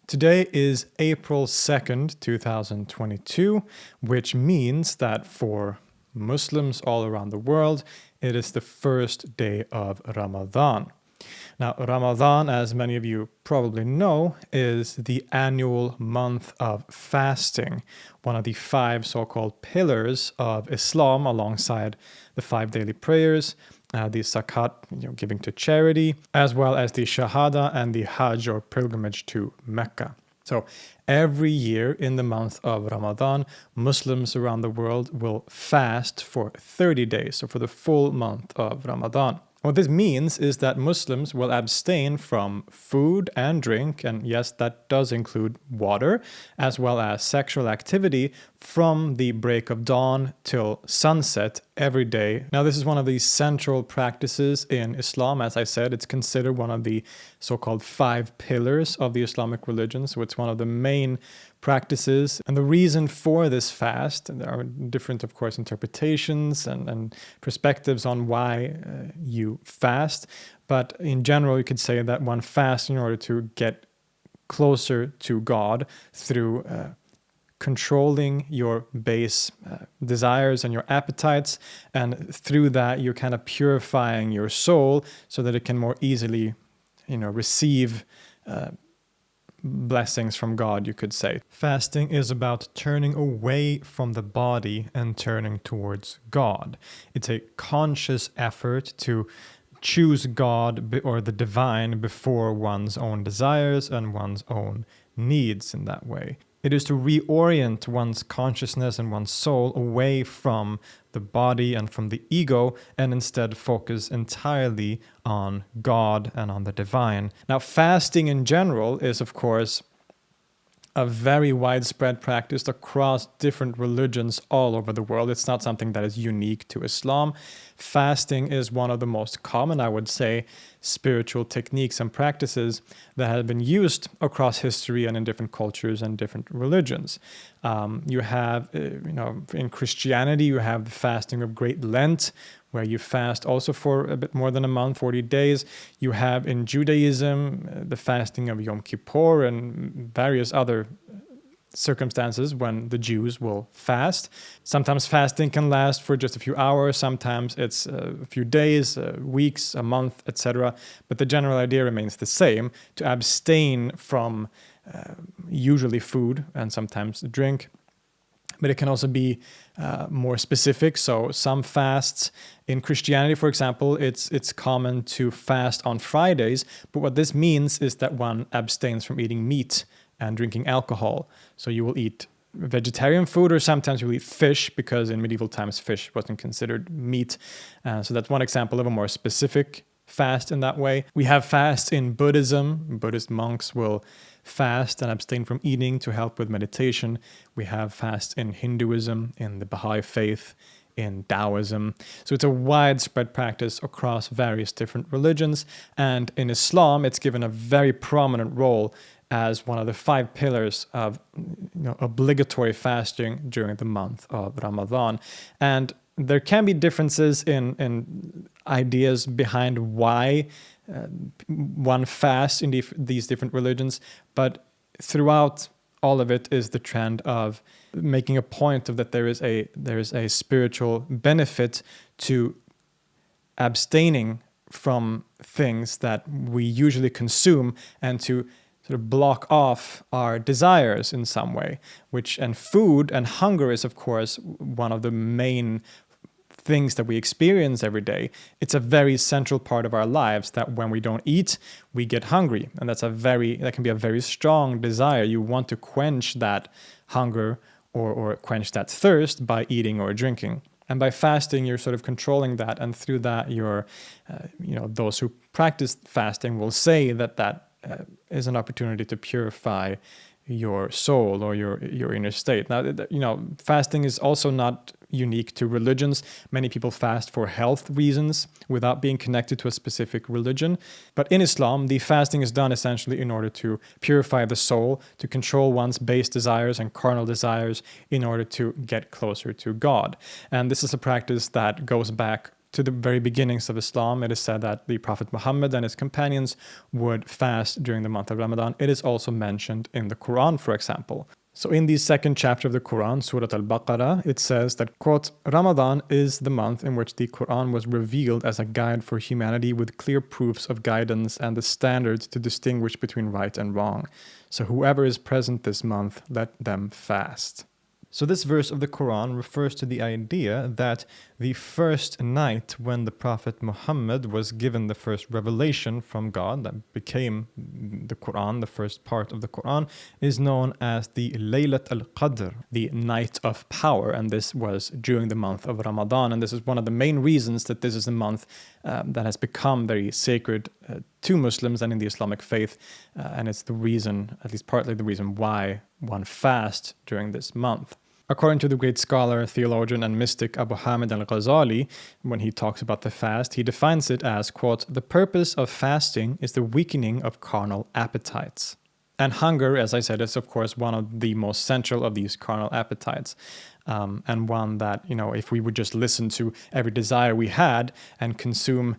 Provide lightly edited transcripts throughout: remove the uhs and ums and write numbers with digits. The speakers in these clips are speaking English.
Today is April 2nd, 2022, which means that for Muslims all around the world, it is the first day of Ramadan. Now, Ramadan, as many of you probably know, is the annual month of fasting, one of the 5 so-called pillars of Islam alongside the 5 daily prayers, the zakat, giving to charity, as well as the shahada and the hajj or pilgrimage to Mecca. So every year in the month of Ramadan, Muslims around the world will fast for 30 days, so for the full month of Ramadan. What this means is that Muslims will abstain from food and drink, and yes, that does include water, as well as sexual activity from the break of dawn till sunset every day. Now, this is one of the central practices in Islam. As I said, it's considered one of the so-called 5 pillars of the Islamic religion, so it's one of the main practices. And the reason for this fast, there are different, of course, interpretations and perspectives on why you fast. But in general, you could say that one fasts in order to get closer to God through controlling your base desires and your appetites. And through that, you're kind of purifying your soul so that it can more easily, receive blessings from God, you could say. Fasting is about turning away from the body and turning towards God. It's a conscious effort to choose God or the divine before one's own desires and one's own needs in that way. It is to reorient one's consciousness and one's soul away from the body and from the ego, and instead focus entirely on God and on the divine. Now, fasting in general is, of course, a very widespread practice across different religions all over the world. It's not something that is unique to Islam. Fasting is one of the most common, I would say, spiritual techniques and practices that have been used across history and in different cultures and different religions. You have, in Christianity, you have the fasting of Great Lent, where you fast also for a bit more than a month, 40 days. You have in Judaism the fasting of Yom Kippur and various other circumstances when the Jews will fast. Sometimes fasting can last for just a few hours, sometimes it's a few days, weeks, a month, etc. But the general idea remains the same, to abstain from usually food and sometimes drink. But it can also be more specific. So some fasts in Christianity, for example, it's common to fast on Fridays. But what this means is that one abstains from eating meat and drinking alcohol. So you will eat vegetarian food, or sometimes you'll eat fish, because in medieval times fish wasn't considered meat. So that's one example of a more specific fast in that way. We have fasts in Buddhism. Buddhist monks will fast and abstain from eating to help with meditation. We have fasts in Hinduism, in the Baha'i faith, in Taoism. So it's a widespread practice across various different religions. And in Islam, it's given a very prominent role as one of the 5 pillars of obligatory fasting during the month of Ramadan. And there can be differences in ideas behind why one fasts in these different religions, but throughout all of it is the trend of making a point of that there is a spiritual benefit to abstaining from things that we usually consume and to sort of block off our desires in some way, and food and hunger is, of course, one of the main things that we experience every day. It's a very central part of our lives that when we don't eat, we get hungry. And that can be a very strong desire. You want to quench that hunger or quench that thirst by eating or drinking. And by fasting, you're sort of controlling that. And through that, those who practice fasting will say that is an opportunity to purify your soul or your inner state. Now, fasting is also not unique to religions. Many people fast for health reasons without being connected to a specific religion. But in Islam, the fasting is done essentially in order to purify the soul, to control one's base desires and carnal desires in order to get closer to God. And this is a practice that goes back to the very beginnings of Islam, it is said that the Prophet Muhammad and his companions would fast during the month of Ramadan. It is also mentioned in the Quran, for example. So in the second chapter of the Quran, Surah Al-Baqarah, it says that, quote, Ramadan is the month in which the Quran was revealed as a guide for humanity with clear proofs of guidance and the standards to distinguish between right and wrong. So whoever is present this month, let them fast. So this verse of the Quran refers to the idea that the first night when the Prophet Muhammad was given the first revelation from God that became the Quran, the first part of the Quran, is known as the Laylat al-Qadr, the night of power. And this was during the month of Ramadan. And this is one of the main reasons that this is a month that has become very sacred to Muslims and in the Islamic faith. And it's the reason, at least partly the reason, why one fasts during this month. According to the great scholar, theologian, and mystic Abu Hamid al-Ghazali, when he talks about the fast, he defines it as, quote, the purpose of fasting is the weakening of carnal appetites. And hunger, as I said, is of course one of the most central of these carnal appetites. And one that, if we would just listen to every desire we had and consume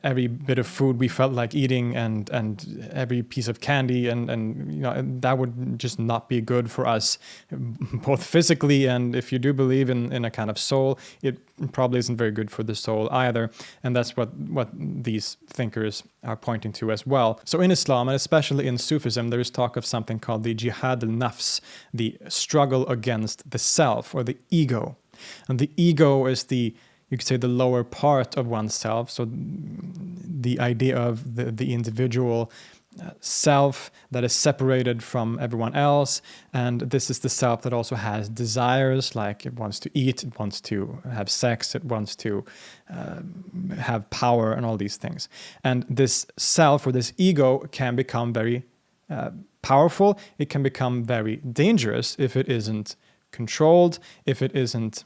every bit of food we felt like eating and every piece of candy, and that would just not be good for us, both physically and if you do believe in a kind of soul, it probably isn't very good for the soul either. And that's what these thinkers are pointing to as well. So in Islam, and especially in Sufism, there is talk of something called the jihad al-nafs, the struggle against the self or the ego. And the ego is you could say, the lower part of oneself. So the idea of the individual self that is separated from everyone else. And this is the self that also has desires, like it wants to eat, it wants to have sex, it wants to have power and all these things. And this self or this ego can become very powerful. It can become very dangerous if it isn't controlled, if it isn't,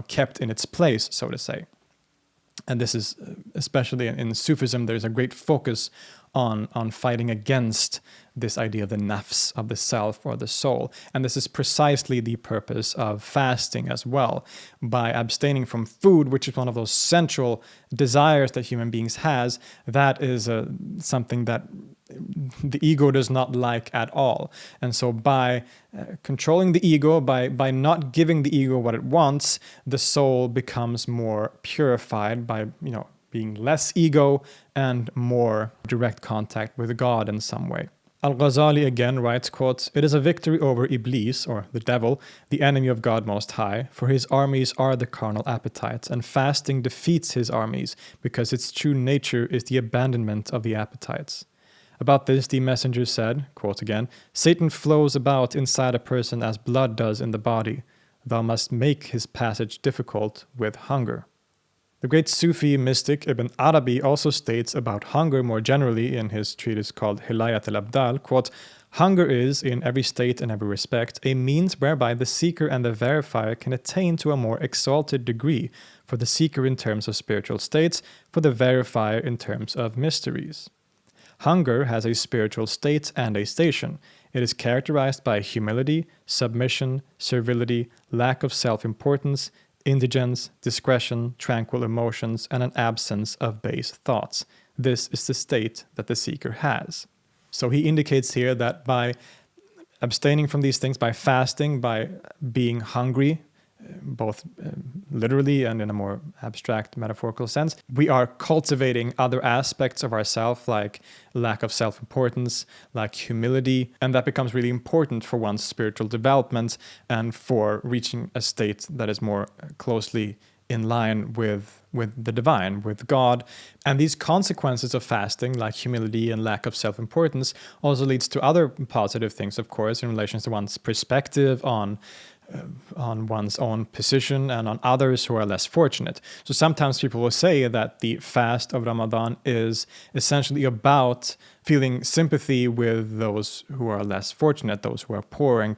kept in its place, so to say. And this is, especially in Sufism, there's a great focus on fighting against this idea of the nafs, of the self or the soul. And this is precisely the purpose of fasting as well. By abstaining from food, which is one of those central desires that human beings has, that is something that the ego does not like at all. And so by controlling the ego, by not giving the ego what it wants, the soul becomes more purified by, being less ego and more direct contact with God in some way. Al-Ghazali again writes, quote, it is a victory over Iblis, or the devil, the enemy of God Most High, for his armies are the carnal appetites, and fasting defeats his armies, because its true nature is the abandonment of the appetites. About this, the messenger said, quote again, Satan flows about inside a person as blood does in the body. Thou must make his passage difficult with hunger. The great Sufi mystic Ibn Arabi also states about hunger more generally in his treatise called Hilayat al-Abdal, quote, hunger is, in every state and every respect, a means whereby the seeker and the verifier can attain to a more exalted degree, for the seeker in terms of spiritual states, for the verifier in terms of mysteries. Hunger has a spiritual state and a station. It is characterized by humility, submission, servility, lack of self-importance, indigence, discretion, tranquil emotions, and an absence of base thoughts. This is the state that the seeker has. So he indicates here that by abstaining from these things, by fasting, by being hungry, both literally and in a more abstract metaphorical sense, we are cultivating other aspects of ourself, like lack of self-importance, like humility, and that becomes really important for one's spiritual development and for reaching a state that is more closely in line with the divine, with God. And these consequences of fasting, like humility and lack of self-importance, also leads to other positive things, of course, in relation to one's perspective on one's own position and on others who are less fortunate. So sometimes people will say that the fast of Ramadan is essentially about feeling sympathy with those who are less fortunate, those who are poor and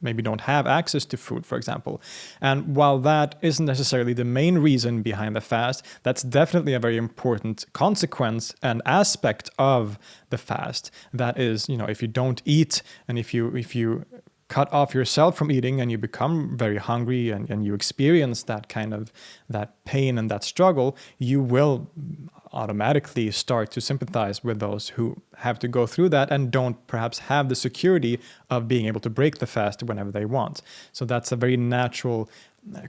maybe don't have access to food, for example. And while that isn't necessarily the main reason behind the fast, that's definitely a very important consequence and aspect of the fast. That is, if you don't eat and if you cut off yourself from eating and you become very hungry and you experience that pain and that struggle, you will automatically start to sympathize with those who have to go through that and don't perhaps have the security of being able to break the fast whenever they want. So that's a very natural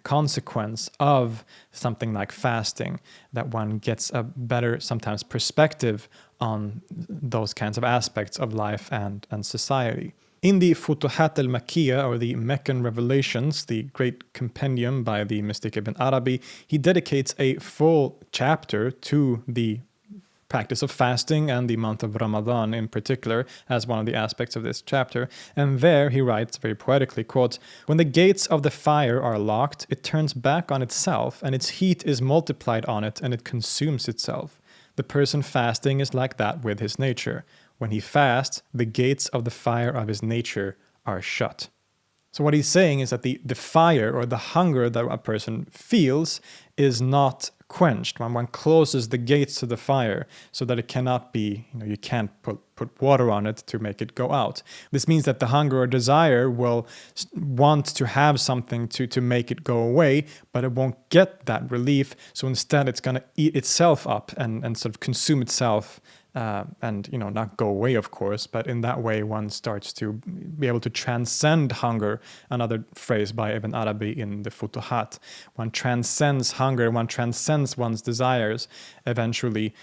consequence of something like fasting, that one gets a better sometimes perspective on those kinds of aspects of life and society. In the Futuhat al-Makkiyah, or the Meccan Revelations, the great compendium by the mystic Ibn Arabi, he dedicates a full chapter to the practice of fasting and the month of Ramadan in particular as one of the aspects of this chapter. And there he writes very poetically, quote, "When the gates of the fire are locked, it turns back on itself, and its heat is multiplied on it, and it consumes itself. The person fasting is like that with his nature. When he fasts, the gates of the fire of his nature are shut." So what he's saying is that the fire or the hunger that a person feels is not quenched when one closes the gates to the fire so that it cannot be, you can't put water on it to make it go out. This means that the hunger or desire will want to have something to make it go away, but it won't get that relief. So instead it's going to eat itself up and sort of consume itself. And not go away, of course, but in that way one starts to be able to transcend hunger. Another phrase by Ibn Arabi in the Futuhat. One transcends hunger, one transcends one's desires eventually,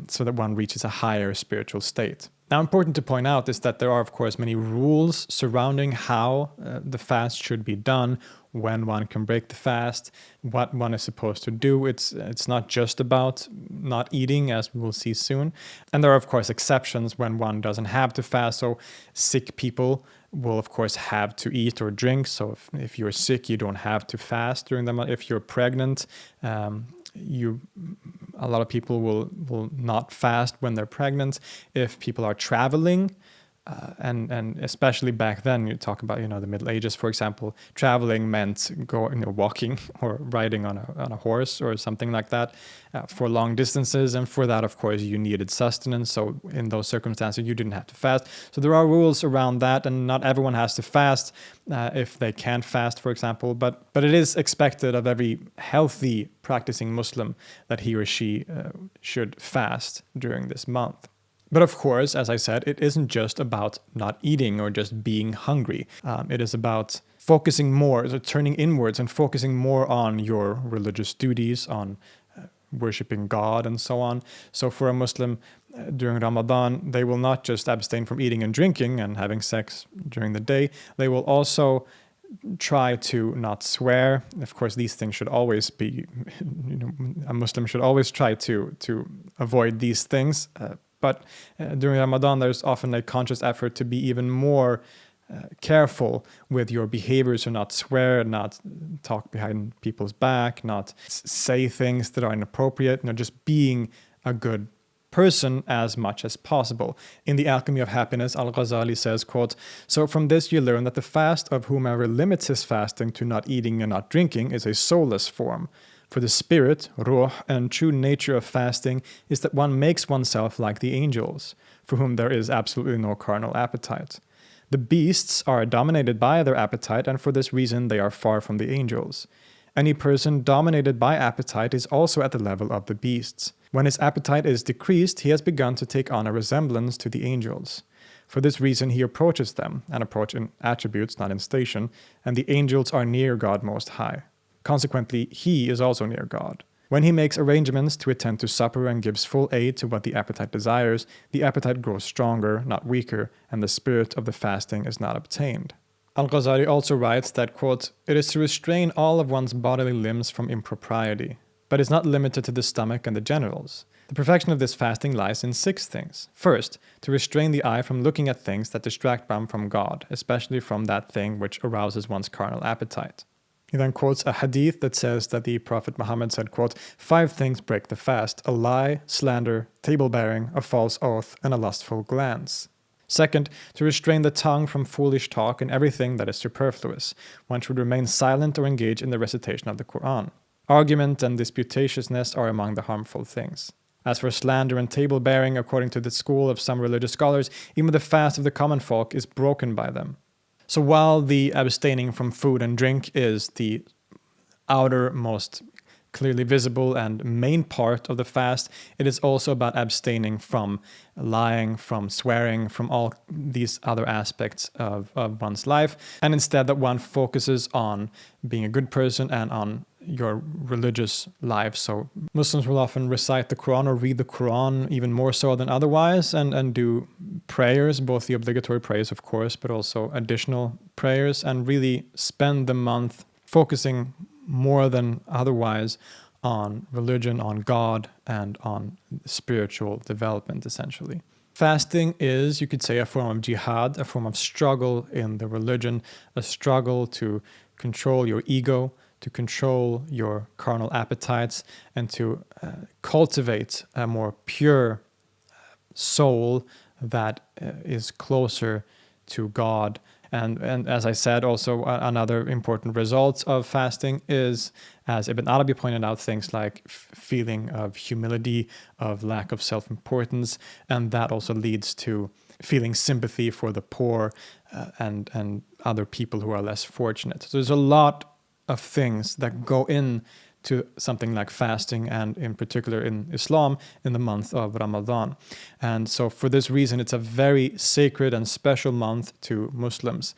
so that one reaches a higher spiritual state. Now, important to point out is that there are, of course, many rules surrounding how the fast should be done, when one can break the fast, what one is supposed to do. It's not just about not eating, as we will see soon. And there are, of course, exceptions when one doesn't have to fast. So sick people will, of course, have to eat or drink. So if you're sick, you don't have to fast during the month. If you're pregnant, a lot of people will not fast when they're pregnant. If people are traveling, and especially back then, you talk about the Middle Ages, for example, traveling meant walking or riding on a horse or something like that for long distances, and for that, of course, you needed sustenance. So in those circumstances, you didn't have to fast. So there are rules around that, and not everyone has to fast if they can't fast, for example. But it is expected of every healthy practicing Muslim that he or she should fast during this month. But of course, as I said, it isn't just about not eating or just being hungry. It is about focusing more, so turning inwards and focusing more on your religious duties, on worshipping God and so on. So for a Muslim during Ramadan, they will not just abstain from eating and drinking and having sex during the day. They will also try to not swear. Of course, these things should always be, a Muslim should always try to avoid these things. But during Ramadan, there's often a conscious effort to be even more careful with your behavior, so not swear, not talk behind people's back, not say things that are inappropriate, just being a good person as much as possible. In The Alchemy of Happiness, Al-Ghazali says, quote, "So from this you learn that the fast of whomever limits his fasting to not eating and not drinking is a soulless form. For the spirit, ruh, and true nature of fasting is that one makes oneself like the angels, for whom there is absolutely no carnal appetite. The beasts are dominated by their appetite, and for this reason they are far from the angels. Any person dominated by appetite is also at the level of the beasts. When his appetite is decreased, he has begun to take on a resemblance to the angels. For this reason he approaches them, and approach in attributes, not in station, and the angels are near God Most High. Consequently, he is also near God. When he makes arrangements to attend to supper and gives full aid to what the appetite desires, the appetite grows stronger, not weaker, and the spirit of the fasting is not obtained." Al-Ghazali also writes that, quote, "It is to restrain all of one's bodily limbs from impropriety, but is not limited to the stomach and the genitals. The perfection of this fasting lies in 6 things. First, to restrain the eye from looking at things that distract one from God, especially from that thing which arouses one's carnal appetite." He then quotes a hadith that says that the Prophet Muhammad said, quote, "5 things break the fast: a lie, slander, table-bearing, a false oath, and a lustful glance." Second, to restrain the tongue from foolish talk and everything that is superfluous. One should remain silent or engage in the recitation of the Quran. Argument and disputatiousness are among the harmful things. As for slander and table-bearing, according to the school of some religious scholars, even the fast of the common folk is broken by them. So while the abstaining from food and drink is the outermost clearly visible and main part of the fast, it is also about abstaining from lying, from swearing, from all these other aspects of one's life, and instead that one focuses on being a good person and on your religious life. So Muslims will often recite the Quran or read the Quran even more so than otherwise, and do prayers, both the obligatory prayers, of course, but also additional prayers, and really spend the month focusing more than otherwise on religion, on God, and on spiritual development, essentially. Fasting is, you could say, a form of jihad, a form of struggle in the religion, a struggle to control your ego, to control your carnal appetites, and to cultivate a more pure soul that is closer to God. And as I said, also another important result of fasting is, as Ibn Arabi pointed out, things like feeling of humility, of lack of self-importance, and that also leads to feeling sympathy for the poor and other people who are less fortunate. So there's a lot of things that go in to something like fasting, and in particular in Islam, in the month of Ramadan. And so for this reason, it's a very sacred and special month to Muslims.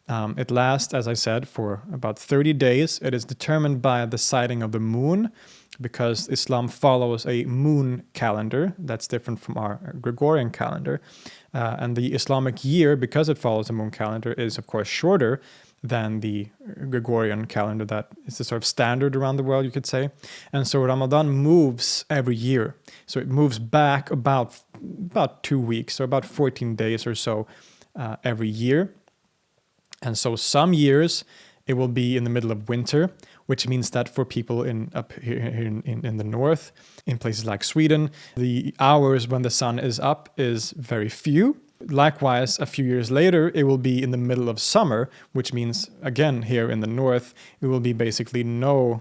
It lasts, as I said, for about 30 days. It is determined by the sighting of the moon, because Islam follows a moon calendar that's different from our Gregorian calendar. And the Islamic year, because it follows a moon calendar, is of course shorter than the Gregorian calendar that is the sort of standard around the world, you could say. And so Ramadan moves every year. So it moves back about 2 weeks, so about 14 days or so every year. And so some years it will be in the middle of winter, which means that for people up here in the north, in places like Sweden, the hours when the sun is up is very few. Likewise, a few years later, it will be in the middle of summer, which means, again, here in the north, it will be basically no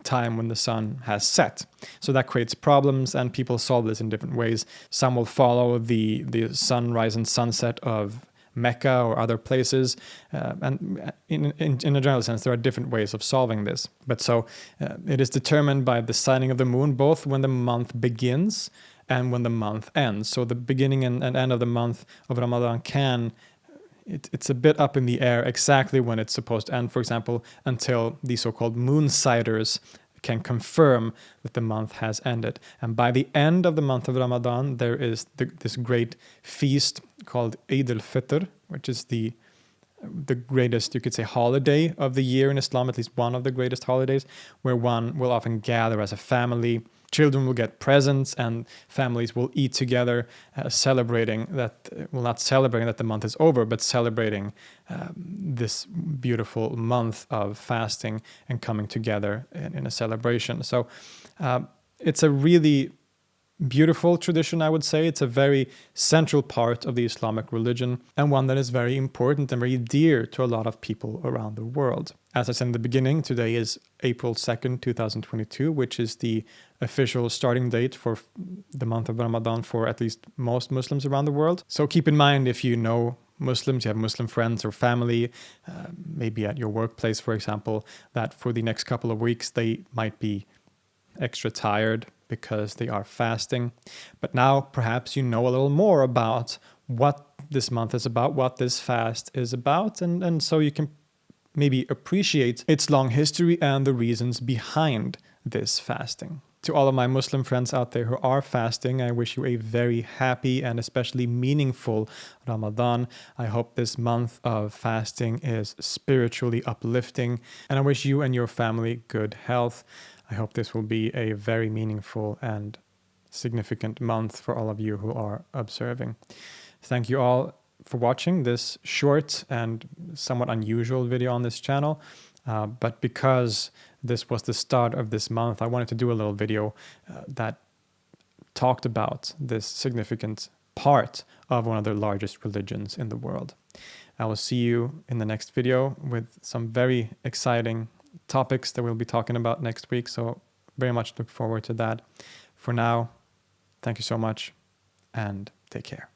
time when the sun has set. So that creates problems, and people solve this in different ways. Some will follow the sunrise and sunset of Mecca or other places, and in a general sense, there are different ways of solving this. But so it is determined by the sighting of the moon, both when the month begins and when the month ends. So the beginning and end of the month of Ramadan it's a bit up in the air exactly when it's supposed to end, for example, until the so-called moon sighters can confirm that the month has ended. And by the end of the month of Ramadan, there is this great feast called Eid al-Fitr, which is the greatest, you could say, holiday of the year in Islam, at least one of the greatest holidays, where one will often gather as a family. Children will get presents, and families will eat together, celebrating that, well, not celebrating that the month is over, but celebrating this beautiful month of fasting and coming together in a celebration. So it's a really beautiful tradition, I would say. It's a very central part of the Islamic religion, and one that is very important and very dear to a lot of people around the world. As I said in the beginning, today is April 2nd, 2022, which is the official starting date for the month of Ramadan for at least most Muslims around the world. So keep in mind, if you know Muslims, you have Muslim friends or family, maybe at your workplace, for example, that for the next couple of weeks they might be extra tired because they are fasting. But now perhaps you know a little more about what this month is about, what this fast is about, and so you can maybe appreciate its long history and the reasons behind this fasting. To all of my Muslim friends out there who are fasting, I wish you a very happy and especially meaningful Ramadan. I hope this month of fasting is spiritually uplifting, and I wish you and your family good health. I hope this will be a very meaningful and significant month for all of you who are observing. Thank you all for watching this short and somewhat unusual video on this channel. But because this was the start of this month, I wanted to do a little video that talked about this significant part of one of the largest religions in the world. I will see you in the next video with some very exciting topics that we'll be talking about next week. So very much look forward to that. For now, thank you so much and take care.